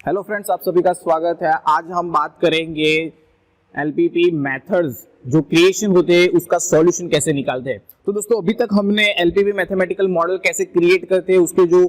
Hello friends, आप सभी का स्वागत है। आज हम बात करेंगे एलपीपी मेथड्स जो क्रिएशन होते हैं उसका सॉल्यूशन कैसे निकालते हैं। तो दोस्तों, अभी तक हमने एलपीपी मैथमेटिकल मॉडल कैसे क्रिएट करते हैं उसके जो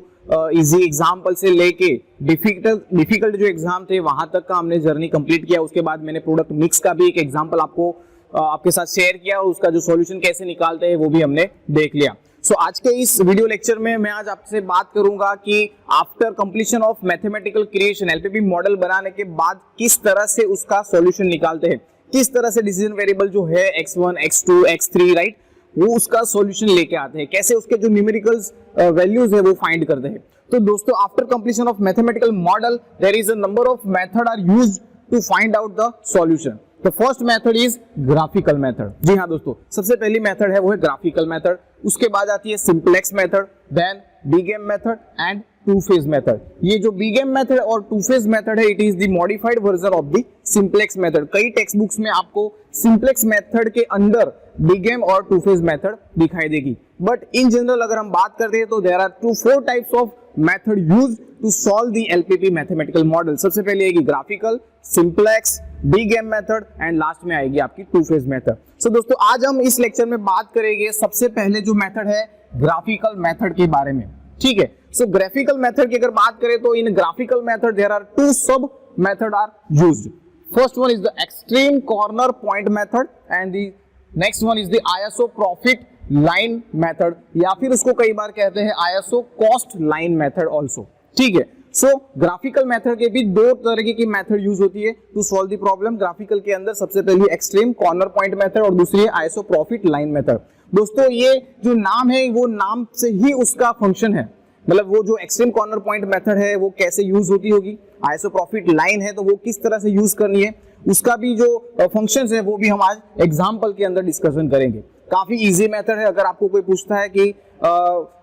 इजी एग्जांपल से लेके डिफिकल्ट जो एग्जाम थे वहां तक का हमने जर्नी कंप्लीट किया। उसके बाद मैंने प्रोडक्ट मिक्स का भी एक एग्जांपल आपके साथ शेयर किया और उसका जो सॉल्यूशन कैसे निकालते हैं वो भी हमने देख लिया। सो आज के इस वीडियो लेक्चर में मैं आज आपसे बात करूंगा कि after completion of mathematical creation LPP model बनाने के बाद किस तरह से उसका सॉल्यूशन निकालते हैं, किस तरह से डिसीजन वेरिएबल जो है x1, x2, x3 राइट वो उसका सॉल्यूशन लेके आते हैं, कैसे उसके जो न्यूमेरिकल्स वैल्यूज है वो फाइंड करते हैं। तो दोस्तों, after completion of mathematical model there is a number of method are used to find out the solution. The first method is graphical method। जी हाँ दोस्तों, सबसे पहली मेथड है वो है graphical method। उसके बाद आती है simplex method, then BGAM method and two phase method। ये जो BGAM method और two phase method है, it is the modified version of the simplex method। कई टेक्स्ट बुक्स में आपको simplex method के अंदर BGAM और two phase method दिखाई देगी, बट इन जनरल अगर हम बात करते हैं तो there are four types of method used to solve the LPP mathematical model। सबसे पहले आएगी graphical, simplex, BGAM method and last में आएगी आपकी टू फेज मेथड। सो दोस्तों, आज हम इस लेक्चर में बात करेंगे सबसे पहले जो मेथड है ग्राफिकल मेथड के बारे में। ठीक है, सो ग्राफिकल मेथड की अगर बात करें तो in graphical method there are two sub method are used. First one is the extreme corner point method and the next one is the isoprofit line method, या फिर उसको कई बार कहते हैं iso cost line method also. ठीक है, सो graphical method के भी दो तरह की मेथड यूज होती है to solve the problem. Graphical के अंदर सबसे पहली एक्सट्रीम कॉर्नर पॉइंट मेथड और दूसरी है आइसोप्रॉफिट लाइन मेथड। दोस्तों, ये जो नाम है वो नाम से ही उसका फंक्शन है, मतलब वो जो एक्सट्रीम कॉर्नर पॉइंट मेथड है वो कैसे यूज होती होगी, आइसोप्रॉफिट लाइन है तो वो किस तरह से यूज करनी है, उसका भी जो फंक्शंस है वो भी हम आज एग्जाम्पल के अंदर डिस्कशन करेंगे। काफी इजी मेथड है। अगर आपको कोई पूछता है कि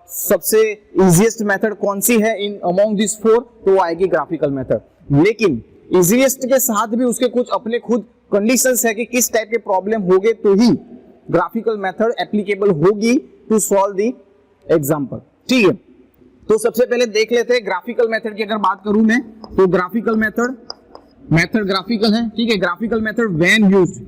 सबसे इजीएस्ट मेथड कौन सी है इन अमोंग दिस फोर, तो वो आएगी ग्राफिकल मेथड। लेकिन इजीएस्ट के साथ भी उसके कुछ अपने खुद कंडीशंस है कि किस टाइप के प्रॉब्लम होंगे तो ही ग्राफिकल मेथड एप्लीकेबल होगी टू सॉल्व द एग्जांपल। ठीक है, तो सबसे पहले देख लेते हैं ग्राफिकल मेथड की। अगर बात करूं मैं तो ग्राफिकल मेथड ग्राफिकल है। ठीक है, ग्राफिकल मेथड व्हेन यूज्ड,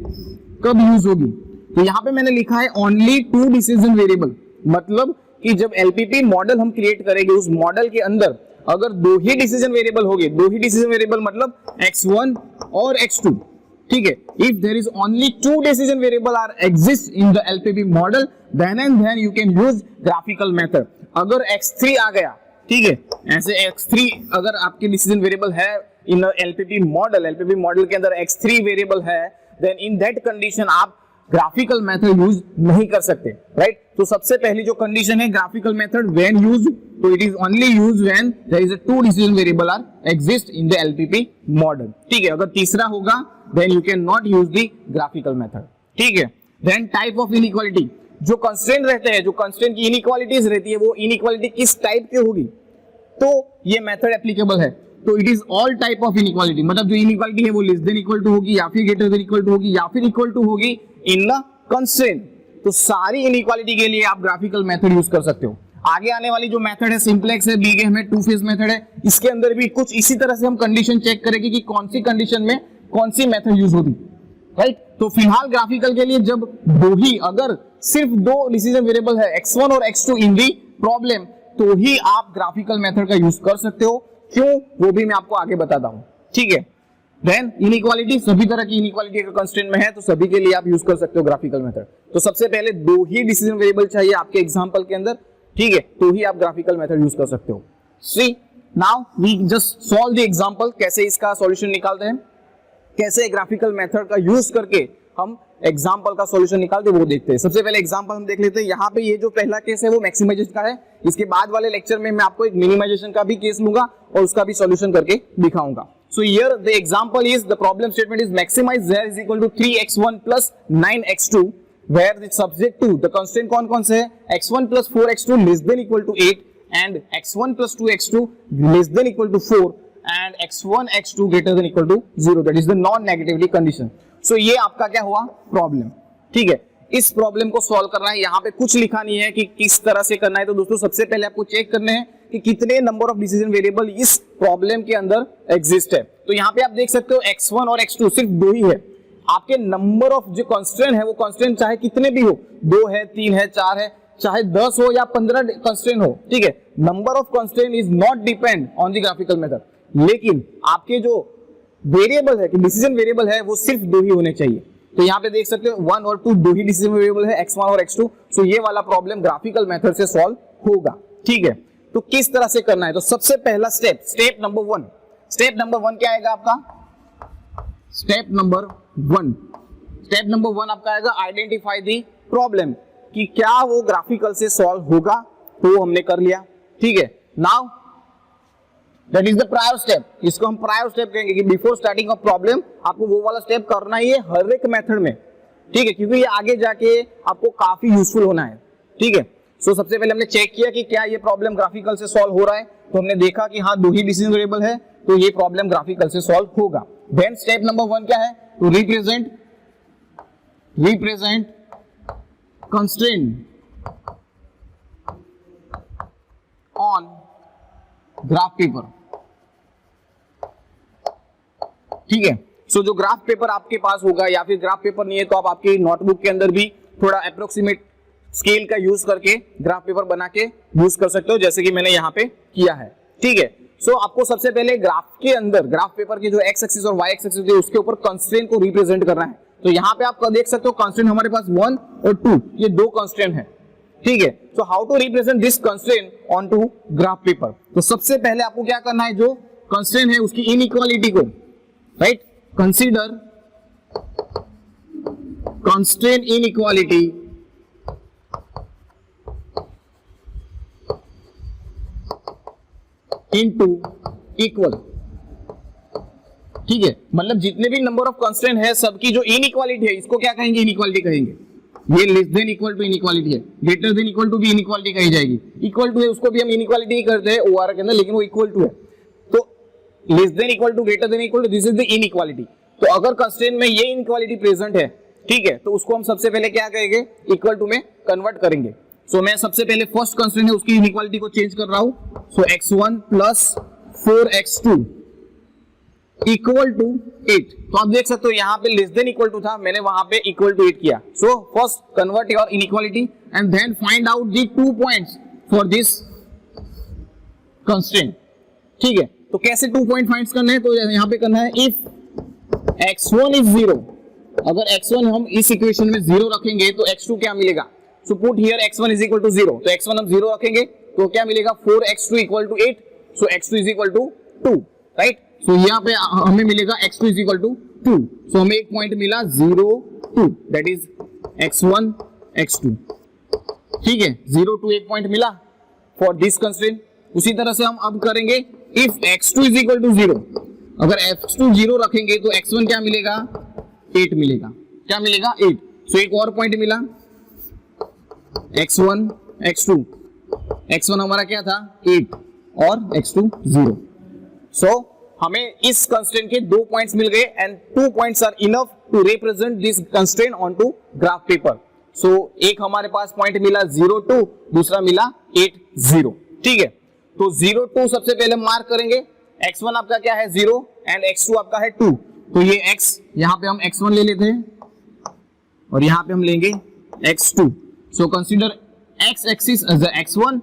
कब यूज होगी, तो यहां पे मैंने लिखा है ओनली टू डिसीजन वेरिएबल, मतलब कि जब एलपीपी मॉडल हम क्रिएट करेंगे उस मॉडल के अंदर अगर दो ही डिसीजन वेरिएबल होंगे, दो ही डिसीजन वेरिएबल मतलब x1 और x2। ठीक है, if there is only two decision variable are exist in the LPP model then and then you can use graphical method. अगर x3 आ गया, ठीक है, ऐसे x3 अगर आपके डिसीजन वेरिएबल है इन एलपीपी मॉडल के अंदर x3 वेरिएबल है, देन इन दैट कंडीशन आप ग्राफिकल मेथड यूज नहीं कर सकते। राइट, तो सबसे पहली जो कंडीशन है ग्राफिकल मेथड व्हेन यूज्ड, तो it is only used when there is a two decision variable are exist in the LPP model. ठीक है, अगर तीसरा होगा then you can not use the graphical method. ठीक है, देन टाइप ऑफ इनइक्वालिटी, जो constraint रहते हैं, जो कंस्ट्रेंट की इनइक्वालिटीज रहती है वो इनइक्वालिटी किस टाइप की होगी तो ये मेथड एप्लीकेबल है। तो it is all type of inequality, मतलब जो इनइक्वालिटी है वो लेस देन इक्वल टू होगी या फिर ग्रेटर देन इक्वल टू होगी या फिर इक्वल टू होगी इन द कंस्ट्रेंट। तो सारी इनइक्वालिटी के लिए आप ग्राफिकल मेथड यूज कर सकते हो। आगे आने वाली जो मेथड है सिंप्लेक्स है, BGAM है, टू फेज मेथड है, इसके अंदर भी कुछ इसी तरह से हम कंडीशन चेक करेंगे कि कौन सी कंडीशन में कौन सी मेथड यूज होगी। राइट, तो फिलहाल ग्राफिकल के लिए जब दो ही, अगर सिर्फ दो डिसीजन वेरिएबल है x1 और x2 इन दी प्रॉब्लम, तो ही आप ग्राफिकल मेथड का यूज कर सकते हो। क्यों, वो भी मैं आपको आगे बताता हूं। ठीक है, देन इनइक्वालिटी, सभी तरह की इनइक्वालिटी अगर कंस्ट्रेंट में है तो सभी के लिए आप यूज कर सकते हो ग्राफिकल मेथड। तो सबसे पहले दो ही डिसीजन वेरिएबल चाहिए आपके एग्जांपल के अंदर, ठीक है, तो ही आप ग्राफिकल मेथड यूज कर सकते हो। See now we just solve the example, कैसे इसका सॉल्यूशन निकालते हैं, कैसे ग्राफिकल मेथड का यूज करके हम एग्जांपल का सॉल्यूशन निकालते हैं वो देखते हैं। सबसे पहले एग्जांपल हम देख लेते हैं। यहाँ पे ये जो पहला केस है वो मैक्सिमाइजेशन का है। इसके बाद वाले लेक्चर में मैं आपको एक मिनिमाइजेशन का भी केस लूंगा और उसका भी सॉल्यूशन करके दिखाऊंगा। So here the example is, the problem statement is maximize z is equal to 3x1 plus 9x2 where the subject to the constant कौन से है, x1 plus 4x2 less than equal to 8 and x1 plus 2x2 less than equal to 4 and x1 x2 greater than equal to 0, that is the non negativity condition। So ये आपका क्या हुआ problem. ठीक है, इस प्रॉब्लम को solve करना है। यहाँ पे कुछ लिखा नहीं है कि किस तरह से करना है। तो दोस्तों, सबसे पहले आपको चेक करना है कि कितने नंबर ऑफ डिसीजन वेरिएबल इस प्रॉब्लम के अंदर एग्जिस्ट है। तो यहाँ पे आप देख सकते हो x1 और x2 सिर्फ दो ही है। आपके नंबर ऑफ जो कंस्ट्रेंट है वो कंस्ट्रेंट चाहे कितने भी हो, 2 है, 3 है, 4 है, चाहे 10 हो या 15 कंस्ट्रेंट हो, ठीक है, number of constraint is not depend on the graphical method. लेकिन आपके जो वेरिएबल है कि डिसीजन वेरिएबल है वो सिर्फ दो ही होने चाहिए। तो यहाँ पे देख सकते हो 1 और 2 दो ही डिसीजन वेरिएबल है, x1 और x2। सो ये वाला प्रॉब्लम ग्राफिकल मेथड से सॉल्व होगा, ठीक है। तो किस तरह से करना है, तो सबसे पहला स्टेप नंबर 1 क्या आएगा आपका, स्टेप नंबर 1 आपका आएगा आइडेंटिफाई दी प्रॉब्लम, कि क्या वो ग्राफिकल से सॉल्व होगा, तो हमने कर लिया, ठीक है। Now that is the prior step, इसको हम प्रायर स्टेप कहेंगे कि बिफोर स्टार्टिंग ऑफ प्रॉब्लम आपको वो वाला स्टेप करना ही है हर एक मेथड में, ठीक है, क्योंकि ये आगे जाके आपको काफी यूजफुल होना है, ठीक है। सो सबसे पहले हमने चेक किया कि क्या ये प्रॉब्लम ग्राफिकल से सॉल्व हो रहा है, तो हमने देखा कि हाँ दो ही डिसीजन वेरिएबल है, तो ये प्रॉब्लम ग्राफिकल से सॉल्व होगा। देन स्टेप नंबर 1 क्या है, तो represent constraint on graph paper, ठीक है। सो जो ग्राफ पेपर आपके पास होगा, या फिर ग्राफ पेपर नहीं है तो आप आपके नोटबुक के अंदर भी थोड़ा अप्रोक्सीमेट स्केल का यूज करके ग्राफ पेपर बना के यूज कर सकते हो, जैसे कि मैंने यहाँ पे किया है, ठीक है। सो आपको सबसे पहले ग्राफ के अंदर ग्राफ पेपर के जो एक्स एक्सिस और वाई एक्सिस है उसके ऊपर कंस्ट्रेंट को रिप्रेजेंट करना है। तो यहाँ पे आप देख सकते हो कंस्ट्रेंट हमारे पास 1 और 2, ये दो कंस्ट्रेंट है, ठीक है। So how to represent this constraint on to graph paper, तो सबसे पहले आपको क्या करना है, जो कंस्ट्रेंट है उसकी इनइक्वालिटी को, right, consider constraint inequality into equal, ठीक है। मतलब जितने भी नंबर ऑफ कंस्ट्रेंट है सबकी जो इनइक्वालिटी है इसको क्या कहेंगे, इनइक्वालिटी कहेंगे। ये less than equal to inequality है, ग्रेटर देन इक्वल टू भी इनइक्वालिटी कही जाएगी। इक्वल टू है उसको भी हम इनइक्वालिटी ही करते हैं ओआर के अंदर, लेकिन वो इक्वल टू है। तो less than equal to, greater than equal to, this is the inequality. तो अगर कंस्ट्रेंट में ये इनइक्वालिटी प्रेजेंट है, ठीक है, तो उसको हम सबसे पहले क्या कहेंगे, इक्वल टू में कन्वर्ट करेंगे। सो मैं सबसे पहले फर्स्ट कंस्ट्रेंट है उसकी इनइक्वालिटी को चेंज कर रहा हूं। So x1 plus 4x2 equal to 8। तो आप देख सकते हो यहाँ पे लेस देन इक्वल टू था, मैंने वहां पे इक्वल टू 8 किया। So first convert your inequality and then find out the 2 points for this constraint, ठीक है। तो कैसे 2 पॉइंट फाइंड करना है, तो यहाँ पे करना है इफ x1 इज 0, अगर x1 हम इस इक्वेशन में 0 रखेंगे तो x2 क्या मिलेगा। So put here x1 is equal to 0, तो x1 हम 0 रखेंगे तो क्या मिलेगा, 4x2 equal to 8। So x2 is equal to 2, right. So यहाँ पे हमें मिलेगा x2 इज इक्वल टू 2। सो हमें एक पॉइंट मिला 0 2, दैट इज x1 x2, ठीक है। 0 2 एक पॉइंट मिला फॉर दिस कंस्ट्रेंट। उसी तरह से हम अब करेंगे if x2 is equal to 0, अगर x2 0 रखेंगे तो x1 क्या मिलेगा, 8 मिलेगा। क्या मिलेगा, 8। सो एक और पॉइंट मिला x1 x2, x1 हमारा क्या था 8 और x2 0। सो हमें इस कंस्ट्रेंट के 2 पॉइंट्स मिल गए and 2 points are enough to represent this constraint on to graph paper. So एक हमारे पास पॉइंट मिला 0 2, दूसरा मिला 8 0, ठीक है। तो 0 2 सबसे पहले मार्क करेंगे, x1 आपका क्या है 0 एंड x2 आपका है 2। तो ये x यहां पे हम x1 ले लेते हैं और यहां पे हम लेंगे x2। So consider x axis as a x1,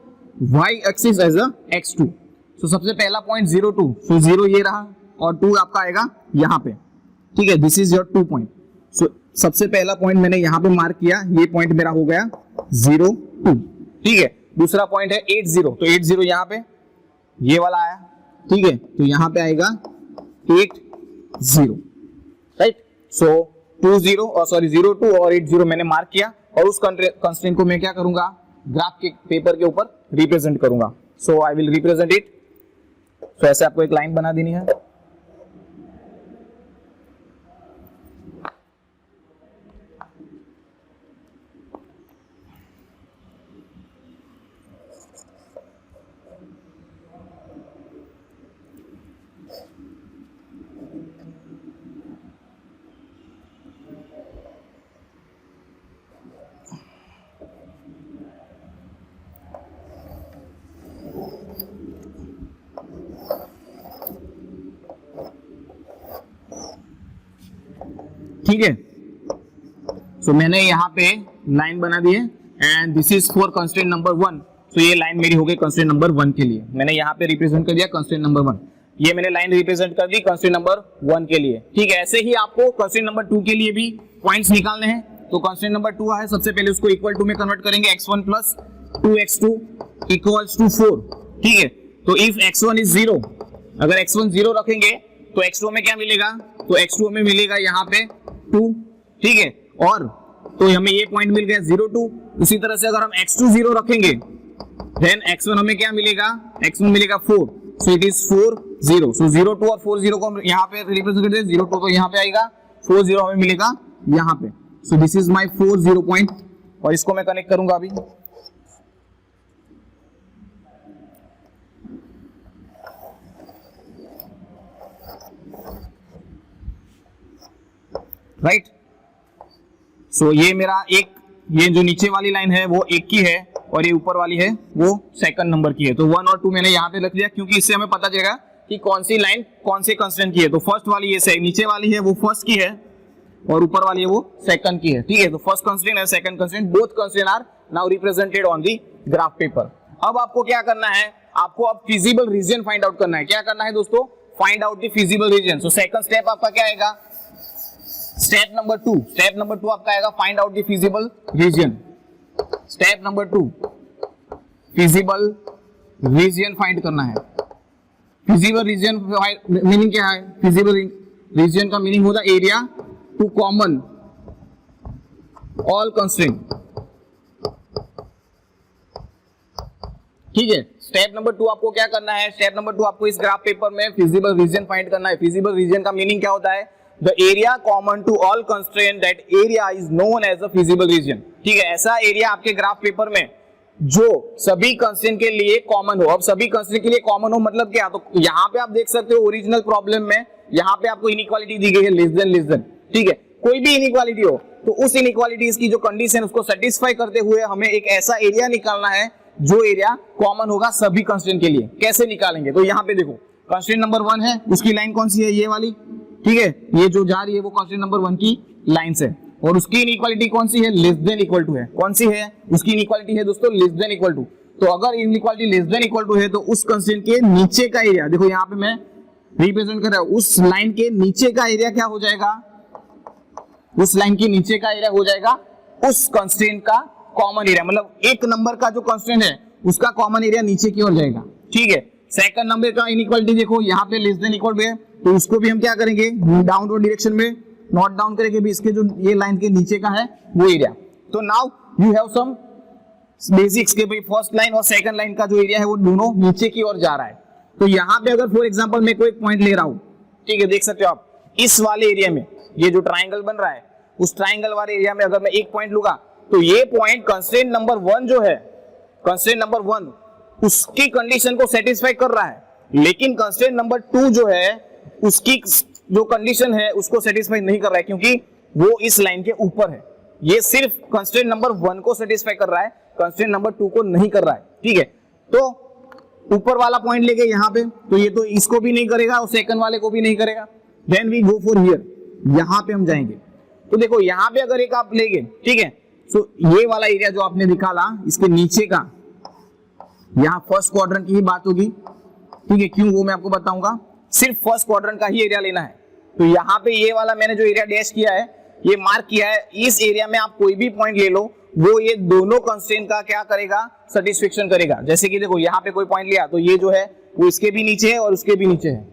y axis as a x2. So सबसे पहला पॉइंट 0 2, so 0 ये रहा और 2 आपका आएगा यहाँ पे, ठीक है। This is your 2 point. So सबसे पहला पॉइंट मैंने यहाँ पे मार्क किया, ये पॉइंट मेरा हो गया 0 2, ठीक है। दूसरा पॉइंट है 8 0, तो 8 0 यहाँ पे ये वाला आया, ठीक है। तो यहाँ पे आएगा 8 0, राइट। सो 2 0 और सॉरी 0 2 और 8 0 मैंने मार्क किया और उस कंस्ट्रेंट को मैं क्या करूंगा, ग्राफ के पेपर के ऊपर रिप्रेजेंट करूंगा। सो आई विल रिप्रेजेंट इट। सो ऐसे आपको एक लाइन बना देनी है। ठीक है। सो मैंने यहाँ पे लाइन बना दी है and this is for constraint number 1। सो ये लाइन मेरी हो गई कंस्ट्रेंट नंबर 1 के लिए, मैंने यहाँ पे रिप्रेजेंट कर दिया कंस्ट्रेंट नंबर 1। ये मैंने लाइन रिप्रेजेंट कर दी कंस्ट्रेंट नंबर 1 के लिए, ठीक है। ऐसे ही आपको कंस्ट्रेंट नंबर 2 के लिए भी पॉइंट्स निकालने हैं। तो कंस्ट्रेंट नंबर 2 है, सबसे पहले उसको इक्वल टू में कन्वर्ट करेंगे, x1 plus 2x2 equals to 4, ठीक है। तो इफ x1 इज 0, अगर x1 0 रखेंगे तो x2 में क्या मिलेगा, तो x2 में मिलेगा यहाँ पे 2, ठीक है। और तो हमें ये पॉइंट मिल गया 0 2। उसी तरह से अगर हम x2 0 रखेंगे देन x1 हमें क्या मिलेगा, x1 मिलेगा 4, सो इट इज 4 0। सो 0 2 और 4 0 को हम यहाँ पे रिप्रेजेंट करते हैं, 0 2 तो यहाँ पे आएगा, 4 0 हमें मिलेगा यहाँ पे। सो दिस इज माय 4 0 पॉइंट और इसको मैं कनेक्ट करूंगा अभी। राइट। सो ये मेरा एक, ये जो नीचे वाली लाइन है वो 1 की है और ये ऊपर वाली है वो सेकंड नंबर की है। तो 1 और 2 मैंने यहाँ पे रख दिया क्योंकि इससे हमें पता चलेगा कि कौन सी लाइन कौन से कंस्ट्रेंट की है। तो फर्स्ट वाली ये नीचे वाली है वो फर्स्ट की है और ऊपर वाली है वो सेकंड की है, ठीक है। तो first constraint and second constraint, both constraint are now represented on the graph paper. अब आपको क्या करना है, आपको अब फिजिबल रीजन फाइंड आउट करना है। क्या करना है दोस्तों, find out the feasible reason. So second step आपका क्या आएगा, स्टेप नंबर 2। स्टेप नंबर 2 आपका आएगा find out the feasible reason. Step number 2 feasible region find करना है। फिजिबल रीजन मीनिंग क्या है, फिजिबल रीजन का मीनिंग होता है area to common all constraint, ठीक है। स्टेप नंबर 2 आपको क्या करना है, स्टेप नंबर 2 आपको इस ग्राफ पेपर में फिजिबल रीजन फाइंड करना है। फिजिबल रीजन का मीनिंग क्या होता है, the area common to all constraint, that area is known as a feasible region, ठीक है। ऐसा एरिया आपके ग्राफ पेपर में जो सभी कंस्ट्रेंट के लिए कॉमन हो। अब सभी कंस्ट्रेंट के लिए कॉमन हो मतलब क्या, तो यहाँ पे आप देख सकते हो ओरिजिनल प्रॉब्लम में यहाँ पे आपको इनइक्वालिटी दी गई है लेस देन, ठीक है। कोई भी इनइक्वालिटी हो तो उस इनइक्वालिटीज की जो कंडीशन उसको सेटिस्फाई करते हुए हमें एक ऐसा एरिया निकालना है जो एरिया कॉमन होगा सभी कंस्ट्रेंट के लिए। कैसे निकालेंगे, तो यहाँ पे देखो कंस्ट्रेंट नंबर 1 है, उसकी लाइन कौन सी है, ये वाली, ठीक है। ये जो जा रही है वो कंस्ट्रेंट नंबर 1 की लाइन से, और उसकी इनइक्वालिटी कौन सी है, लेस देन इक्वल टू है। कौन सी है, उसकी इनइक्वालिटी है दोस्तों लेस देन इक्वल टू। तो अगर inequality less than equal to है तो उस कंस्ट्रेंट के नीचे का एरिया, देखो यहाँ पे मैं रिप्रेजेंट कर रहा हूं, उस लाइन के नीचे का एरिया क्या हो जाएगा, उस लाइन के नीचे का एरिया हो जाएगा उस कंस्ट्रेंट का कॉमन एरिया, मतलब एक नंबर का जो कंस्ट्रेंट है उसका कॉमन एरिया नीचे की ओर जाएगा, ठीक है। सेकंड नंबर का इनइक्वालिटी देखो यहाँ पे लेस देन इक्वल टू है, तो उसको भी हम क्या करेंगे डाउनवर्ड डायरेक्शन में नोट डाउन करेंगे भी, इसके जो ये लाइन के नीचे का है वो एरिया। तो now you have some basics के भाई फर्स्ट लाइन और सेकंड लाइन का जो एरिया है वो दोनों नीचे की ओर जा रहा है। तो यहाँ पे अगर फॉर एग्जांपल मैं कोई पॉइंट ले रहा हूं, ठीक है, देख सकते हो आप इस वाले एरिया में ये जो ट्राइंगल बन रहा है उस ट्राइंगल वाले एरिया में अगर मैं एक पॉइंट लूंगा तो ये पॉइंट कंस्ट्रेंट नंबर 1 जो है, कंस्ट्रेंट नंबर 1 उसकी कंडीशन को सेटिस्फाई कर रहा है, लेकिन कंस्ट्रेंट नंबर 2 जो है उसकी जो कंडीशन है उसको सेटिस्फाई नहीं कर रहा है क्योंकि वो इस लाइन के ऊपर है। ये सिर्फ कंस्ट्रेंट नंबर 1 को सेटिस्फाई कर रहा है, कंस्ट्रेंट नंबर 2 को नहीं कर रहा है, ठीक है। तो ऊपर वाला पॉइंट लेके यहाँ पे, तो ये तो इसको भी नहीं करेगा और सेकंड वाले को भी नहीं करेगा। Then we go for here, यहाँ पे हम जाएंगे। तो देखो यहाँ पे अगर एक आप लेंगे, ठीक है, सो ये वाला एरिया जो आपने निकाला इसके नीचे का, यहाँ फर्स्ट क्वाड्रेंट की ही बात होगी, ठीक है, क्यों वो मैं आपको बताऊंगा। सिर्फ फर्स्ट क्वाड्रेंट का ही एरिया लेना है। तो यहाँ पे ये वाला मैंने जो एरिया डैश किया है, ये मार्क किया है, इस एरिया में आप कोई भी पॉइंट ले लो वो ये दोनों कंस्ट्रेंट का क्या करेगा, सेटिस्फेक्शन करेगा। जैसे कि देखो यहाँ पे कोई पॉइंट लिया तो ये जो है वो इसके भी नीचे है और उसके भी नीचे है,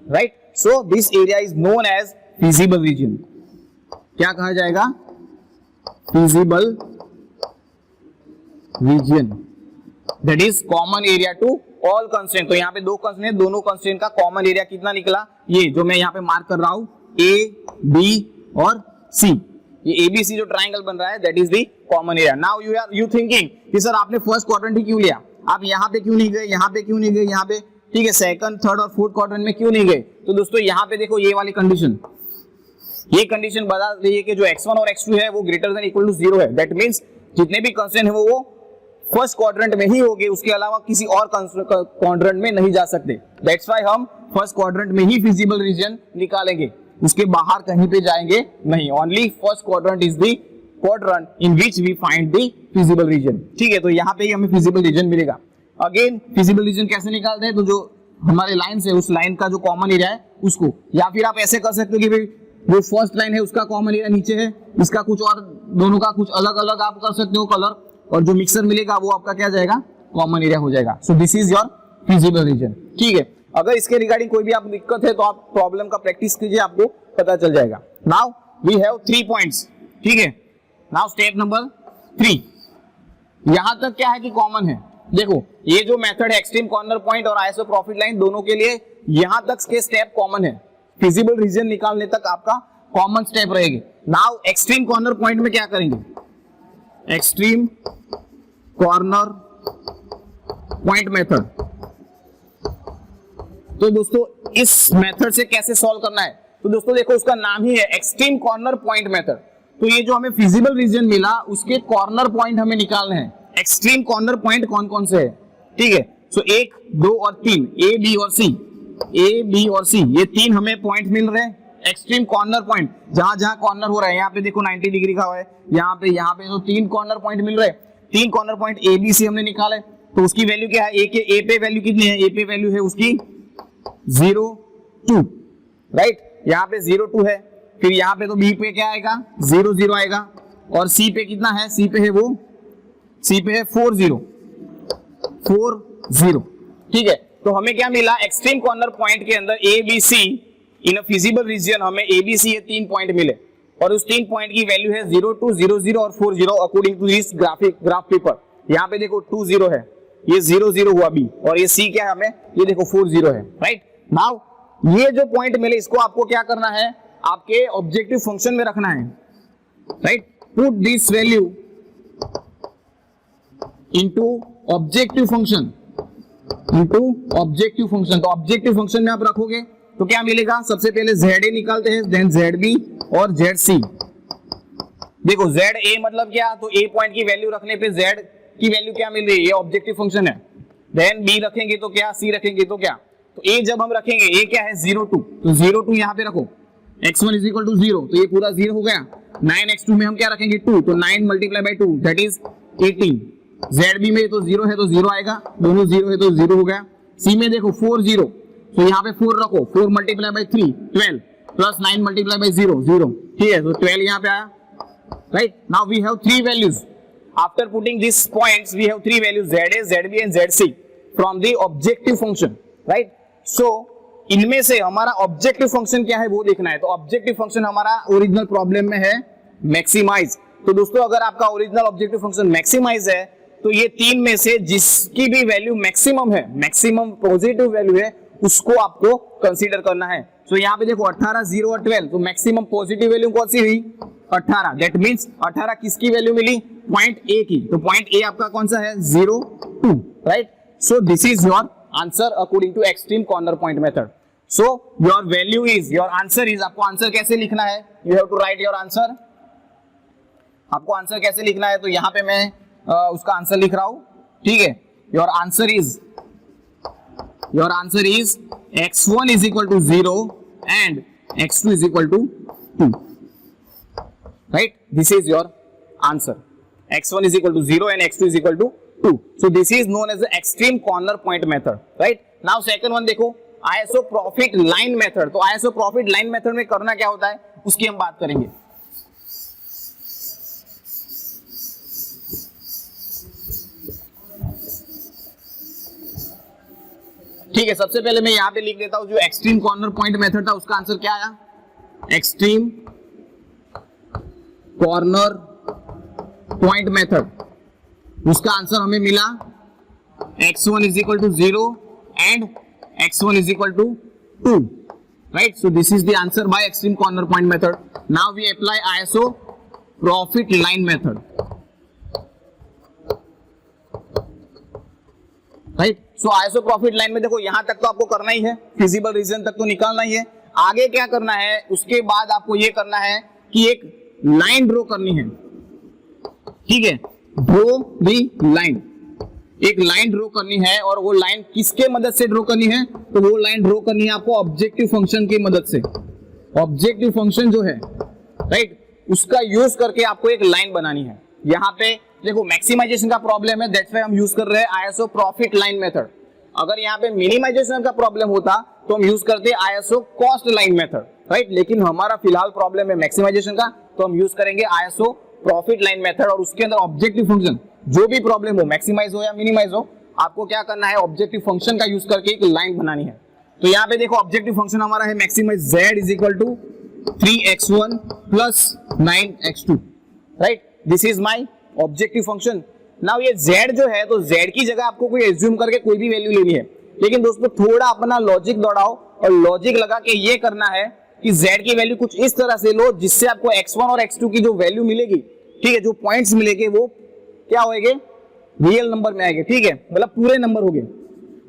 right. So this area is known as feasible region. क्या कहा जाएगा, feasible region, that is common area to all constraint. तो यहाँ पे दो कंस्ट्रेंट, दोनों कंस्ट्रेंट का कॉमन एरिया कितना निकला, ये जो मैं यहाँ पे मार्क कर रहा हूं ए बी और सी, ये एबीसी जो ट्राइंगल बन रहा है that is the common area. Now you thinking कि सर आपने फर्स्ट क्वाड्रेंट ही क्यों लिया, आप यहाँ पे क्यों नहीं गए, यहाँ पे क्यों नहीं गए, यहाँ पे, ठीक है, सेकंड थर्ड और फोर्थ क्वाड्रेंट में क्यों नहीं गए। तो दोस्तों यहाँ पे देखो ये वाली कंडीशन, ये कंडीशन बता रही है कि जो x1 और x2 है वो ग्रेटर देन इक्वल टू 0 है। दैट मींस जितने भी कंस्ट्रेंट है वो फर्स्ट क्वाड्रेंट में ही होंगे, उसके अलावा किसी और क्वाड्रेंट में नहीं जा सकते। दैट्स व्हाई हम फर्स्ट क्वाड्रेंट में ही फिजिबल रीजन निकालेंगे। उसके बाहर कहीं पे जाएंगे नहीं। Only first quadrant is the quadrant in which we find the feasible region. ठीक है, तो यहाँ पे ही हमें फिजिबल रीजन मिलेगा। अगेन फिजिबल रीजन कैसे निकालते हैं, तो जो हमारे लाइन से उस लाइन का जो कॉमन एरिया है उसको, या फिर आप ऐसे कर सकते हो कि भाई जो फर्स्ट लाइन है उसका कॉमन एरिया नीचे है, इसका कुछ और, दोनों का कुछ अलग अलग आप कर सकते हो कलर, और जो मिक्सर मिलेगा वो आपका क्या जाएगा, कॉमन एरिया हो जाएगा। सो this is your feasible region. ठीक है, अगर इसके रिगार्डिंग कोई भी आप दिक्कत है तो आप प्रॉब्लम का प्रैक्टिस कीजिए, आपको पता चल जाएगा। Now we have 3 points. ठीक है, नाउ स्टेप नंबर 3, यहां तक क्या है कि कॉमन है। देखो ये जो मेथड है एक्सट्रीम कॉर्नर पॉइंट और आइसो प्रॉफिट लाइन, दोनों के लिए यहां तक के स्टेप कॉमन है। फिजिबल रीजन निकालने तक आपका कॉमन स्टेप रहेगी। नाउ एक्सट्रीम कॉर्नर पॉइंट में क्या करेंगे, एक्सट्रीम कॉर्नर पॉइंट मेथड। तो दोस्तों इस मेथड से कैसे सॉल्व करना है, तो दोस्तों देखो उसका नाम ही है एक्सट्रीम कॉर्नर पॉइंट मेथड। तो ये जो हमें फिजिबल रीजन मिला उसके कॉर्नर पॉइंट हमें निकालने हैं। एक्सट्रीम कॉर्नर पॉइंट कौन कौन से है, ठीक है, सो 1, 2 और 3, ए बी और सी, ए बी और सी, ये 3 हमें पॉइंट मिल रहे हैं। एक्सट्रीम कॉर्नर पॉइंट जहां जहां कॉर्नर हो रहा है, यहाँ पे देखो 90 डिग्री का है, यहाँ पे तो 3 कॉर्नर पॉइंट मिल रहे हैं। 3 corner point A B C हमने निकाले, तो उसकी वैल्यू क्या है, ए पे वैल्यू कितनी है, ए पे वैल्यू है उसकी 0, 2, राइट, यहाँ पे 0, 2 है। फिर यहाँ पे तो बी पे क्या आएगा, 0, 0 आएगा, और सी पे कितना है, सी पे है वो, सी पे है 4, 0, 4, 0। ठीक है, तो हमें क्या मिला, एक्सट्रीम कॉर्नर पॉइंट के अंदर A B C in a feasible region हमें ए बी सी ये 3 पॉइंट मिले, और उस 3 पॉइंट की वैल्यू है 0, 2, 0, 0 और 4, 0 according to this graph paper. यहाँ पे देखो 2, 0 है, ये 0, 0 हुआ बी, और ये सी क्या है हमें, ये देखो 4, 0 है, राइट। नाउ ये जो पॉइंट मिले इसको आपको क्या करना है, आपके ऑब्जेक्टिव फंक्शन में रखना है, right. Put this value into objective function, into objective function. तो ऑब्जेक्टिव फंक्शन में आप रखोगे तो क्या मिलेगा, सबसे पहले ZA निकालते हैं, देन ZB और ZC। देखो ZA मतलब क्या, तो A पॉइंट की वैल्यू रखने पे Z की वैल्यू क्या मिल रही है, ये ऑब्जेक्टिव फंक्शन है। देन B रखेंगे तो क्या, C रखेंगे तो क्या, तो A जब हम रखेंगे, A क्या है 0, 2, तो 0, 2 यहाँ पे रखो, x1 इज इक्वल टू 0, तो ये पूरा 0 हो गया। 9x2 में हम क्या रखेंगे 2, तो 9 multiply by 2 that is 18। ZB में तो 0 है तो 0 आएगा, दोनों 0 है तो 0 हो गया। C में देखो 4, 0, तो यहाँ पे 4 रखो, 4 multiply by 3 12 plus 9 multiply by 0 0, ठीक है, तो 12 यहाँ पे आया, right. Now we have 3 values after putting this points, we have 3 values ZA, ZB and ZC from the objective function, right. So इनमें से हमारा ऑब्जेक्टिव फंक्शन क्या है वो देखना है। तो ऑब्जेक्टिव फंक्शन हमारा ओरिजिनल प्रॉब्लम में है मैक्सिमाइज। तो दोस्तों अगर आपका ओरिजिनल ऑब्जेक्टिव फंक्शन मैक्सिमाइज है तो ये 3 में से जिसकी भी वैल्यू मैक्सिमम है, मैक्सिमम पॉजिटिव वैल्यू है, उसको आपको कंसीडर करना है। तो यहाँ पे देखो 18, 0 और 12, तो मैक्सिमम पॉजिटिव वैल्यू कौन सी हुई, 18। दैट मींस 18 किसकी वैल्यू मिली, पॉइंट ए की, तो पॉइंट ए आपका कौन सा है 0, 2, right. So this is your answer according to extreme corner point method. So your value is, your answer is, आपको आंसर कैसे लिखना है, you have to write your answer. आपको आंसर कैसे लिखना है, तो यहाँ पे मैं उसका आंसर लिख रहा हूं, ठीक है। Your answer is x1 is equal to 0 and x2 is equal to 2, right? This is your answer. x1 is equal to 0 and x2 is equal to 2. So this is known as the extreme corner point method, right? Now second one देखो, isopropyl line method। तो isopropyl line method में करना क्या होता है उसकी हम बात करेंगे। ठीक है, सबसे पहले मैं यहां पे लिख देता हूं जो एक्सट्रीम कॉर्नर पॉइंट मेथड था उसका आंसर क्या आया, एक्सट्रीम कॉर्नर पॉइंट मेथड, उसका आंसर हमें मिला x1 is equal to 0 and x1 is equal to 2, right? So this is the answer by extreme corner point method. Now we apply isopropyl line method, राइट। So isoprofit line में देखो यहां तक तो आपको करना ही है, फिजिबल रीजन तक तो निकालना ही है। आगे क्या करना है, उसके बाद आपको ये करना है कि एक लाइन ड्रॉ करनी है, ठीक है, ड्रॉ दी लाइन, एक लाइन ड्रॉ करनी है। और वो लाइन किसके मदद से ड्रॉ करनी है, तो वो लाइन ड्रॉ करनी है आपको ऑब्जेक्टिव फंक्शन की मदद से। ऑब्जेक्टिव फंक्शन जो है राइट, उसका यूज करके आपको एक लाइन बनानी है। यहाँ पे देखो मैक्सिमाइजेशन का प्रॉब्लम है, दैट्स व्हाई हम यूज कर रहे हैं आईएसओ प्रॉफिट लाइन मेथड। अगर यहाँ पे मिनिमाइजेशन का प्रॉब्लम होता तो हम यूज करते ISO cost line method, right. लेकिन हमारा फिलहाल प्रॉब्लम है मैक्सिमाइजेशन का, तो हम यूज करेंगे आईएसओ प्रॉफिट लाइन मेथड। और उसके अंदर ऑब्जेक्टिव फंक्शन जो भी प्रॉब्लम हो, मैक्सिमाइज हो या मिनिमाइज हो, आपको क्या करना है, ऑब्जेक्टिव फंक्शन का यूज करके एक लाइन बनानी है। तो यहाँ पे देखो ऑब्जेक्टिव फंक्शन हमारा है maximize z is equal to 3x1 plus 9x2, right. This is my objective function. Now ये z जो है, तो z की जगह आपको कोई एज्यूम करके कोई भी वैल्यू लेनी है। लेकिन दोस्तों थोड़ा अपना लॉजिक दौड़ाओ और लॉजिक लगा के ये करना है कि z की वैल्यू कुछ इस तरह से लो जिससे आपको x1 और x2 की जो वैल्यू मिलेगी, ठीक है, जो पॉइंट्स मिलेंगे वो क्या होएंगे, रियल नंबर में आएंगे, ठीक है, मतलब पूरे नंबर हो गए।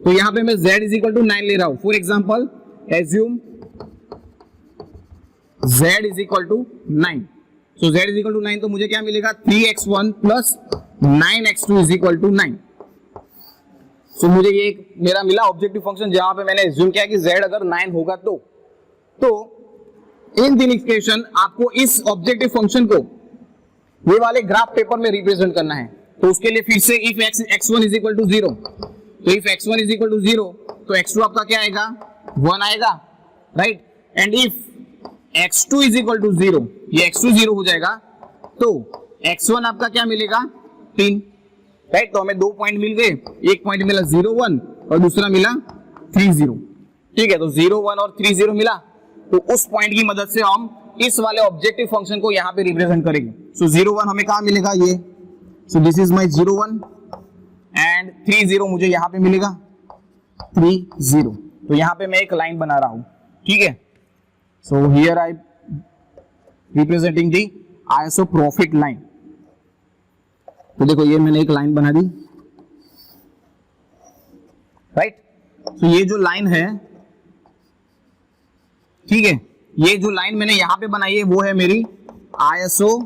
तो यहाँ पे मैं z इज इक्वल टू 9 ले रहा हूं। For example assume z is equal to 9, so z is equal to 9, तो मुझे क्या मिलेगा 3x1 plus 9x2 is equal to 9। So मुझे ये एक मेरा मिला ऑब्जेक्टिव फंक्शन जहां पे मैंने एज्यूम किया कि z अगर 9 होगा तो इन दिन इक्वेशन आपको इस ऑब्जेक्टिव फंक्शन को ये वाले ग्राफ पेपर में रिप्रेजेंट करना है। तो उसके लिए फिर से if x1 is equal to 0, तो if x1 is equal to 0 तो x2 आपका क्या आएगा, 1 आएगा, right. And if x2 is equal to 0, ये x2 0 हो जाएगा, तो x1 आपका क्या मिलेगा 3, राइट। तो हमें 2 पॉइंट मिल गए, एक पॉइंट मिला 0 1 और दूसरा मिला 3 0, ठीक है। तो 0 1 और 3 0 मिला, तो उस पॉइंट की मदद से हम इस वाले ऑब्जेक्टिव फंक्शन को यहाँ पे रिप्रेजेंट करेंगे। सो 0 1 हमें कहाँ मिलेगा, ये, सो दिस इज माय 0 1 एंड 3 0 मुझे यहाँ पे मिलेगा 3 0। तो यहाँ पे मैं एक लाइन बना रहा हूँ, ठीक है। So here I representing the ISO profit line. तो देखो ये मैंने एक लाइन बना दी, राइट। तो ये जो लाइन है, ठीक है, ये जो लाइन मैंने यहां पे बनाई है वो है मेरी आईएसओ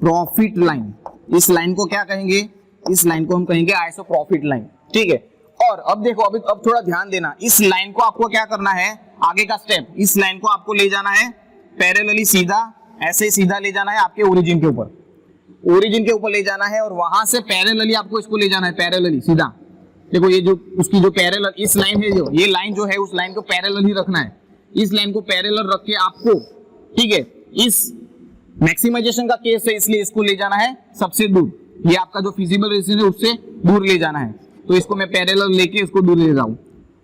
प्रॉफिट लाइन। इस लाइन को क्या कहेंगे, इस लाइन को हम कहेंगे आईएसओ प्रॉफिट लाइन, ठीक है। और अब देखो अब थोड़ा ध्यान देना, इस लाइन को आपको क्या करना है, आगे का स्टेप, इस लाइन को आपको ले जाना है पैरेलली, सीधा ऐसे सीधा ले जाना है आपके ओरिजिन के ऊपर, ओरिजिन के ऊपर ले जाना है और वहां से पैरेलली आपको इसको ले जाना है, पैरेलली सीधा। देखो ये जो उसकी जो पैरेलल इस लाइन है, जो ये लाइन जो है उस लाइन को पैरेलल ही रखना है। इस लाइन को पैरेलल रख के आपको, ठीक है, इस मैक्सिमाइजेशन का केस है इसलिए इसको ले जाना है सबसे दूर, ये आपका जो फिजिबल रीजन है उससे दूर ले जाना है। तो इसको मैं पैरेलल लेके इसको दूर ले जाऊं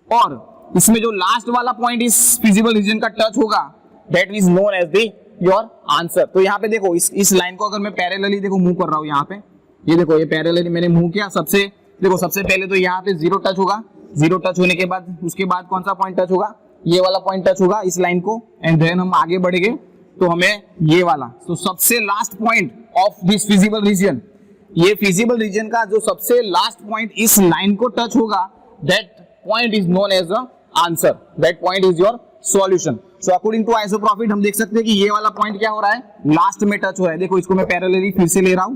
और इसमें जो लास्ट वाला पॉइंट इस फिजिबल रीजन का टच होगा, that is known as the your answer. तो यहाँ पे देखो इस लाइन को अगर मैं पैरेलली देखो मूव कर रहा हूँ, यहाँ पे ये देखो ये पैरेलली मैंने मूव किया, सबसे पहले तो यहाँ पे 0 टच होगा, 0 टच होने के बाद उसके बाद कौन सा पॉइंट टच होगा, ये वाला पॉइंट टच होगा इस लाइन को, एंड देन हम आगे बढ़ेंगे तो हमें ये वाला, तो सबसे last point of this feasible region, ये फिजिबल रीजन का जो सबसे लास्ट पॉइंट इस लाइन को टच होगा, that point is known as the answer, that point is your solution. So according to iso profit हम देख सकते हैं कि ये वाला पॉइंट क्या हो रहा है, लास्ट में टच हो रहा है। देखो इसको मैं पैरेलली फिर से ले रहा हूं,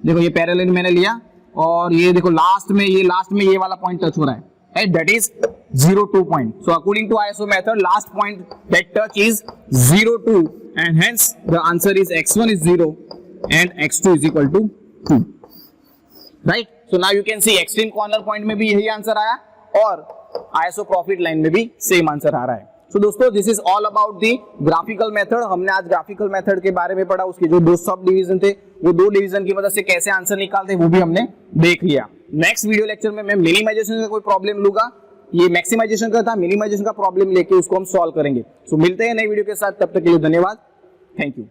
देखो ये पैरेलली मैंने लिया और ये देखो लास्ट में ये वाला पॉइंट टच हो रहा है, right? That is 0 2 point. So according to ISO method, last point that touch is 0 2, and hence the answer is x1 is 0 and x2 is equal to 2. Right? So now you can see extreme corner point में भी यही answer आया और ISO profit line में भी same answer आ रहा है। So दोस्तों this is all about the graphical method. हमने आज graphical method के बारे में पढ़ा, उसके जो 2 सब डिवीजन थे वो 2 डिवीजन की मदद से कैसे आंसर निकालते वो भी हमने देख लिया। नेक्स्ट वीडियो लेक्चर में मैं मिनिमाइजेशन का कोई प्रॉब्लम लूंगा, ये मैक्सिमाइजेशन का था, मिनिमाइजेशन का प्रॉब्लम लेके उसको हम सॉल्व करेंगे। सो मिलते हैं नई वीडियो के साथ, तब तक के लिए धन्यवाद, थैंक यू।